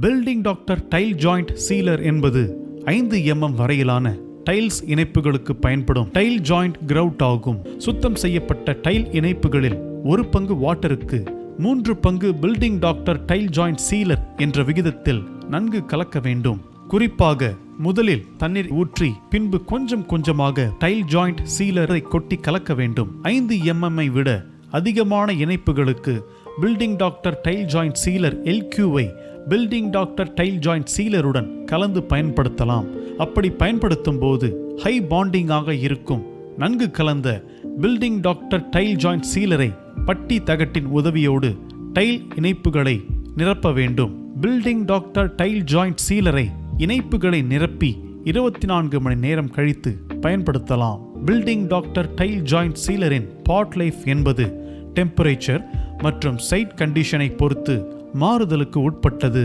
Building doctor tile joint சீலர் என்பது 5 mm வரையிலான tiles இணைப்புகளுக்கு பயன்படும் டைல் ஜாயிண்ட் கிரவுட் ஆகும். சுத்தம் செய்யப்பட்ட டைல் இணைப்புகளில் 1 பங்கு வாட்டருக்கு 3 பங்கு பில்டிங் டாக்டர் டைல் ஜாயிண்ட் சீலர் என்ற விகிதத்தில் நன்கு கலக்க வேண்டும். குறிப்பாக முதலில் தண்ணீர் ஊற்றி பின்பு கொஞ்சம் கொஞ்சமாக டைல் ஜாயிண்ட் சீலரை கொட்டி கலக்க வேண்டும். 5 mm விட அதிகமான இணைப்புகளுக்கு building doctor tile joint sealer LQவை பில்டிங் டாக்டர் டைல் ஜாயிண்ட் சீலருடன் கலந்து பயன்படுத்தலாம். அப்படி பயன்படுத்தும் போது ஹை பாண்டிங் ஆக இருக்கும் நன்கு கலந்த பில்டிங் டாக்டர் டைல் ஜாயிண்ட் சீலரை பட்டி தகட்டின் உதவியோடு டைல் இணைப்புகளை நிரப்ப வேண்டும். பில்டிங் டாக்டர் டைல் ஜாயிண்ட் சீலரை இணைப்புகளை நிரப்பி 24 மணி நேரம் கழித்து பயன்படுத்தலாம். பில்டிங் டாக்டர் டைல் ஜாயிண்ட் சீலரின் பாட் லைஃப் என்பது டெம்பரேச்சர் மற்றும் சைட் கண்டிஷனை பொறுத்து மாறுதலுக்கு உட்பட்டது.